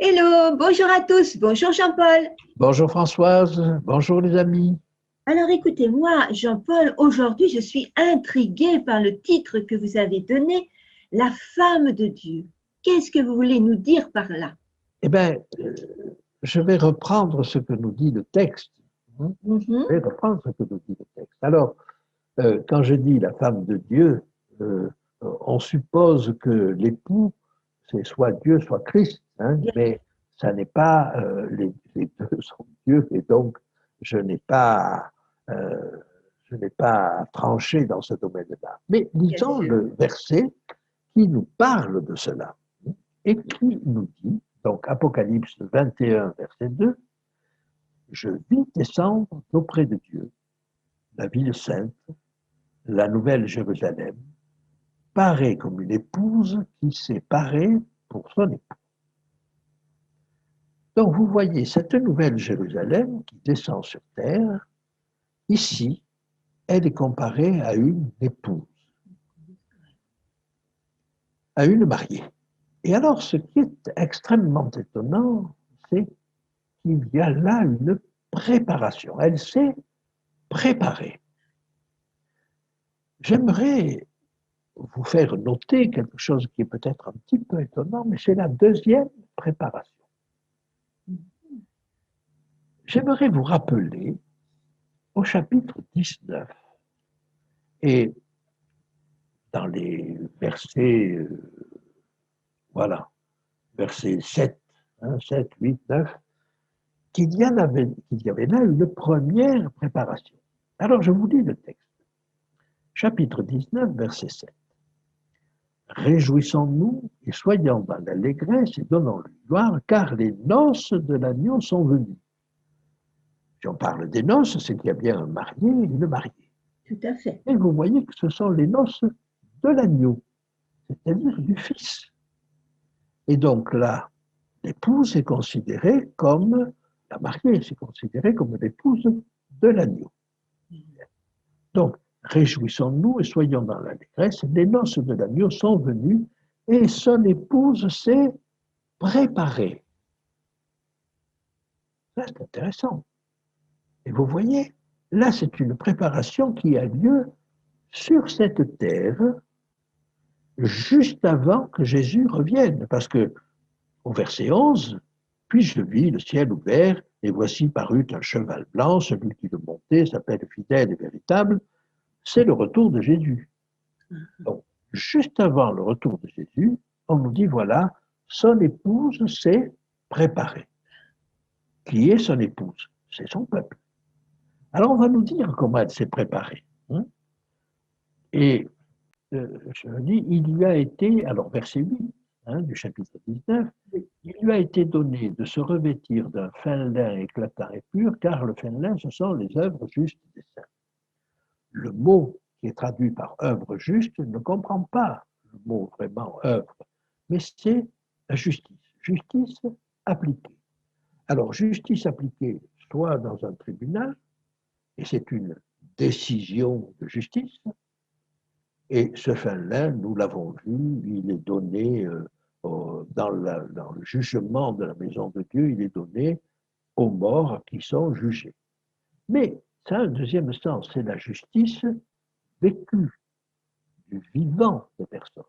Hello, bonjour à tous, bonjour Jean-Paul. Bonjour Françoise, bonjour les amis. Alors écoutez-moi, Jean-Paul, aujourd'hui je suis intriguée par le titre que vous avez donné, La femme de Dieu. Qu'est-ce que vous voulez nous dire par là? Eh bien, je vais reprendre ce que nous dit le texte. Je vais reprendre ce que nous dit le texte. Alors, quand je dis la femme de Dieu, on suppose que l'époux, c'est soit Dieu, soit Christ, mais ça n'est pas, les deux sont Dieu, et donc je n'ai pas, euh, je n'ai pas tranché dans ce domaine-là. Mais lisons le verset qui nous parle de cela et qui nous dit, donc Apocalypse 21, verset 2, je vis descendre d'auprès de Dieu la ville sainte, la nouvelle Jérusalem, parée comme une épouse qui s'est parée pour son époux. Donc vous voyez cette nouvelle Jérusalem qui descend sur terre, ici, elle est comparée à une épouse, à une mariée. Et alors ce qui est extrêmement étonnant, c'est qu'il y a là une préparation. Elle s'est préparée. J'aimerais vous faire noter quelque chose qui est peut-être un petit peu étonnant, mais c'est la deuxième préparation. J'aimerais vous rappeler au chapitre 19 et dans les versets, voilà, versets 7, 7, 8, 9, qu'il y avait là une première préparation. Alors je vous lis le texte. Chapitre 19, verset 7. Réjouissons-nous et soyons dans l'allégresse et donnons-lui gloire, car les noces de l'agneau sont venues. Si on parle des noces, c'est qu'il y a bien un marié et une mariée. Tout à fait. Et vous voyez que ce sont les noces de l'agneau, c'est-à-dire du Fils. Et donc là, l'épouse est considérée comme, la mariée est considérée comme l'épouse de l'agneau. Donc, réjouissons-nous et soyons dans l'allégresse, les noces de l'agneau sont venues et son épouse s'est préparée. Ça, c'est intéressant. Et vous voyez, là, c'est une préparation qui a lieu sur cette terre juste avant que Jésus revienne. Parce que, au verset 11, puis je vis le ciel ouvert, et voici parut un cheval blanc, celui qui le montait s'appelle fidèle et véritable, c'est le retour de Jésus. Donc, juste avant le retour de Jésus, on nous dit, voilà, son épouse s'est préparée. Qui est son épouse? C'est son peuple. Alors, on va nous dire comment elle s'est préparée. Et je dis, il lui a été, alors verset 8 du chapitre 19, il lui a été donné de se revêtir d'un fin lin éclatant et pur, car le fin lin, ce sont les œuvres justes des saints. Le mot qui est traduit par œuvre juste ne comprend pas le mot vraiment œuvre, mais c'est la justice. Justice appliquée. Alors, justice appliquée, soit dans un tribunal, et c'est une décision de justice, et ce fin-là, nous l'avons vu, il est donné dans le jugement de la maison de Dieu, il est donné aux morts qui sont jugés. Mais ça a un deuxième sens, c'est la justice vécue du vivant de personne.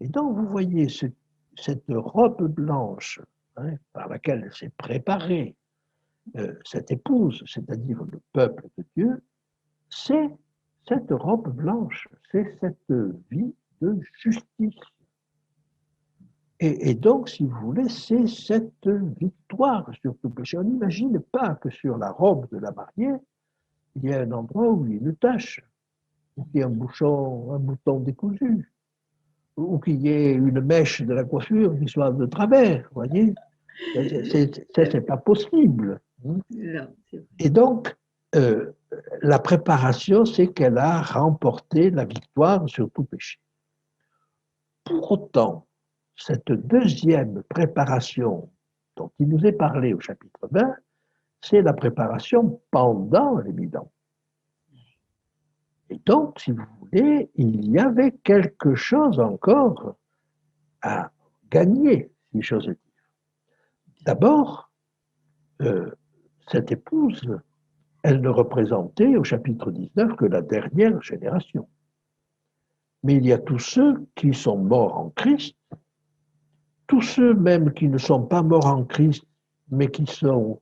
Et donc vous voyez cette robe blanche par laquelle elle s'est préparée, cette épouse, c'est-à-dire le peuple de Dieu, c'est cette robe blanche, c'est cette vie de justice. Et donc, si vous voulez, c'est cette victoire sur tout péché. On n'imagine pas que sur la robe de la mariée, il y a un endroit où il y a une tache, ou qu'il y a un bouton décousu, ou qu'il y ait une mèche de la coiffure qui soit de travers, vous voyez. C'est pas possible. Et donc, la préparation, c'est qu'elle a remporté la victoire sur tout péché. Pour autant, cette deuxième préparation dont il nous est parlé au chapitre 20, c'est la préparation pendant l'évidence. Et donc, si vous voulez, il y avait quelque chose encore à gagner, si j'ose dire. D'abord, cette épouse, elle ne représentait au chapitre 19 que la dernière génération. Mais il y a tous ceux qui sont morts en Christ, tous ceux même qui ne sont pas morts en Christ, mais qui ont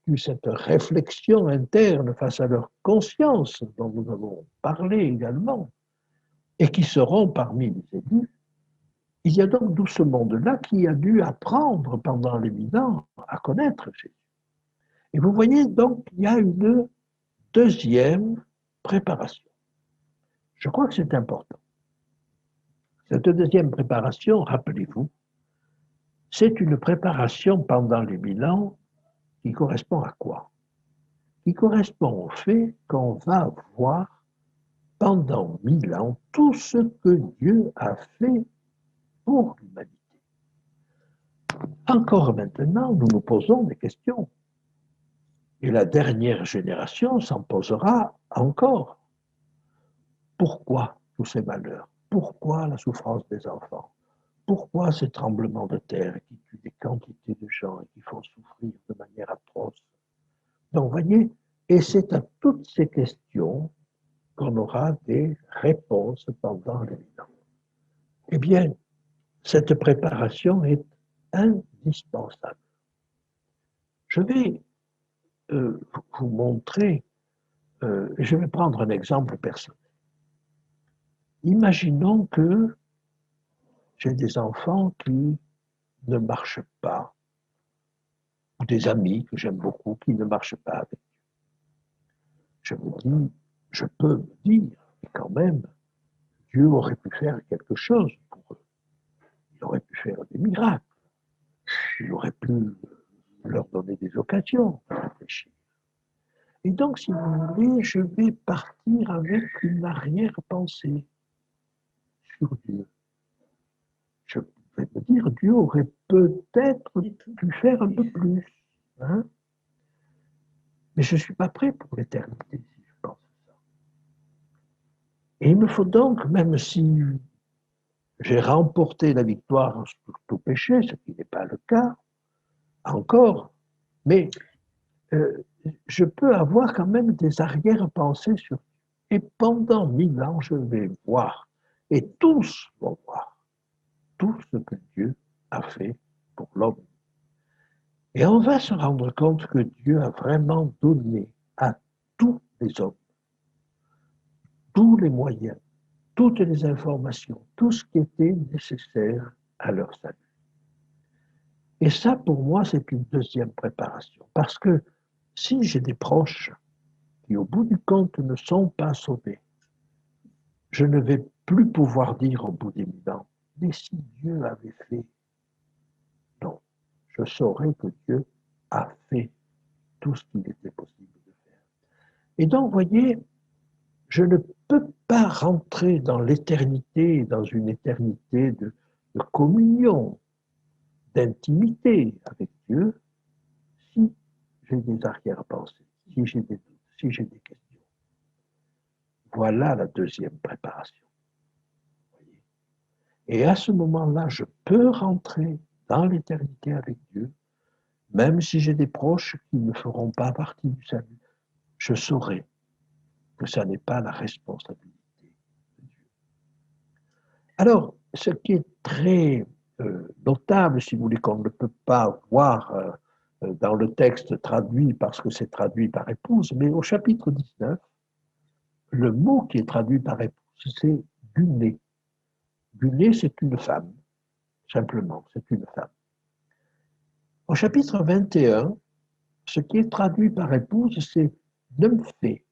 eu cette réflexion interne face à leur conscience, dont nous avons parlé également, et qui seront parmi les élus. Il y a donc tout ce monde-là qui a dû apprendre pendant les 1000 ans à connaître Jésus. Et vous voyez donc qu'il y a une deuxième préparation. Je crois que c'est important. Cette deuxième préparation, rappelez-vous, c'est une préparation pendant les 1000 ans qui correspond à quoi? Qui correspond au fait qu'on va voir pendant 1000 ans tout ce que Dieu a fait pour l'humanité. Encore maintenant, nous nous posons des questions. Et la dernière génération s'en posera encore. Pourquoi tous ces malheurs? Pourquoi la souffrance des enfants? Pourquoi ces tremblements de terre qui tuent des quantités de gens et qui font souffrir de manière atroce? Donc, voyez, et c'est à toutes ces questions qu'on aura des réponses pendant les 1000 ans. Eh bien, cette préparation est indispensable. Je vais vous montrer, je vais prendre un exemple personnel. Imaginons que j'ai des enfants qui ne marchent pas, ou des amis que j'aime beaucoup qui ne marchent pas avec. Je peux me dire, et quand même, Dieu aurait pu faire quelque chose pour eux. Il aurait pu faire des miracles. Il aurait pu leur donner des occasions de réfléchir. Et donc, si vous voulez, je vais partir avec une arrière-pensée sur Dieu. Je vais me dire, Dieu aurait peut-être pu faire un peu plus. Hein? Mais je ne suis pas prêt pour l'éternité si je pense ça. Et il me faut donc, même si j'ai remporté la victoire sur tout péché, ce qui n'est pas le cas encore, mais je peux avoir quand même des arrière-pensées sur Dieu. Et pendant 1000 ans, je vais voir, et tous vont voir, tout ce que Dieu a fait pour l'homme. Et on va se rendre compte que Dieu a vraiment donné à tous les hommes tous les moyens, toutes les informations, tout ce qui était nécessaire à leur salut. Et ça, pour moi, c'est une deuxième préparation. Parce que si j'ai des proches qui, au bout du compte, ne sont pas sauvés, je ne vais plus pouvoir dire au bout des 1000 ans, mais si Dieu avait fait. Non, je saurais que Dieu a fait tout ce qu'il était possible de faire. Et donc, vous voyez, je ne peux pas rentrer dans l'éternité, dans une éternité de communion, d'intimité avec Dieu, si j'ai des arrière-pensées, si j'ai des doutes, si j'ai des questions. Voilà la deuxième préparation. Et à ce moment-là, je peux rentrer dans l'éternité avec Dieu, même si j'ai des proches qui ne feront pas partie du salut. Je saurai que ça n'est pas la responsabilité de Dieu. Alors, ce qui est très notable, si vous voulez, qu'on ne peut pas voir dans le texte traduit parce que c'est traduit par épouse, mais au chapitre 19, le mot qui est traduit par épouse, c'est gunée. Gunée, c'est une femme, simplement, c'est une femme. Au chapitre 21, ce qui est traduit par épouse, c'est nymphée,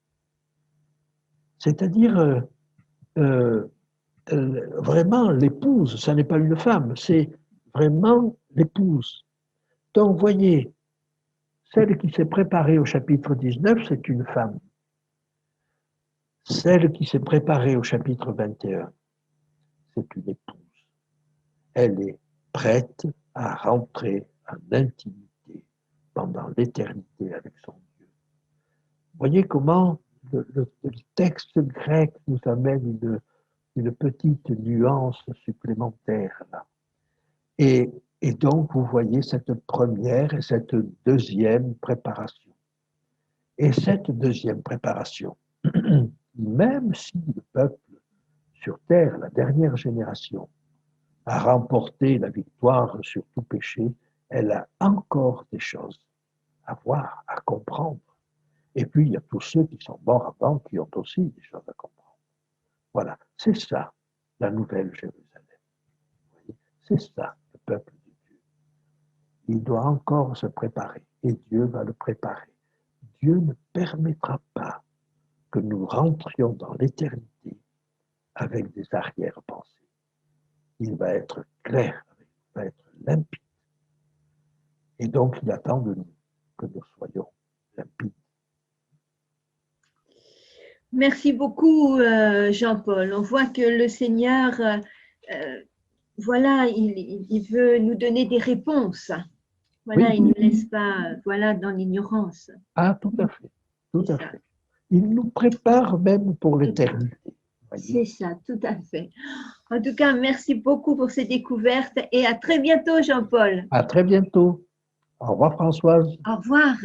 c'est-à-dire vraiment l'épouse, ça n'est pas une femme, c'est vraiment l'épouse. Donc, voyez, celle qui s'est préparée au chapitre 19, c'est une femme. Celle qui s'est préparée au chapitre 21, c'est une épouse. Elle est prête à rentrer en intimité pendant l'éternité avec son Dieu. Voyez comment le texte grec nous amène une petite nuance supplémentaire là. Et Et donc, vous voyez cette première et cette deuxième préparation. Et cette deuxième préparation, même si le peuple sur terre, la dernière génération, a remporté la victoire sur tout péché, elle a encore des choses à voir, à comprendre. Et puis, il y a tous ceux qui sont morts avant qui ont aussi des choses à comprendre. Voilà, c'est ça, la nouvelle Jérusalem. C'est ça, le peuple de Dieu. Il doit encore se préparer, et Dieu va le préparer. Dieu ne permettra pas que nous rentrions dans l'éternité avec des arrière-pensées. Il va être clair, il va être limpide. Et donc, il attend de nous que nous soyons limpides. Merci beaucoup, Jean-Paul. On voit que le Seigneur, voilà, il veut nous donner des réponses. Voilà, Oui. il ne nous laisse pas, voilà, dans l'ignorance. Ah, tout à fait, tout à fait. Il nous prépare même pour l'éternité. C'est ça, tout à fait. En tout cas, merci beaucoup pour ces découvertes et à très bientôt, Jean-Paul. À très bientôt. Au revoir, Françoise. Au revoir.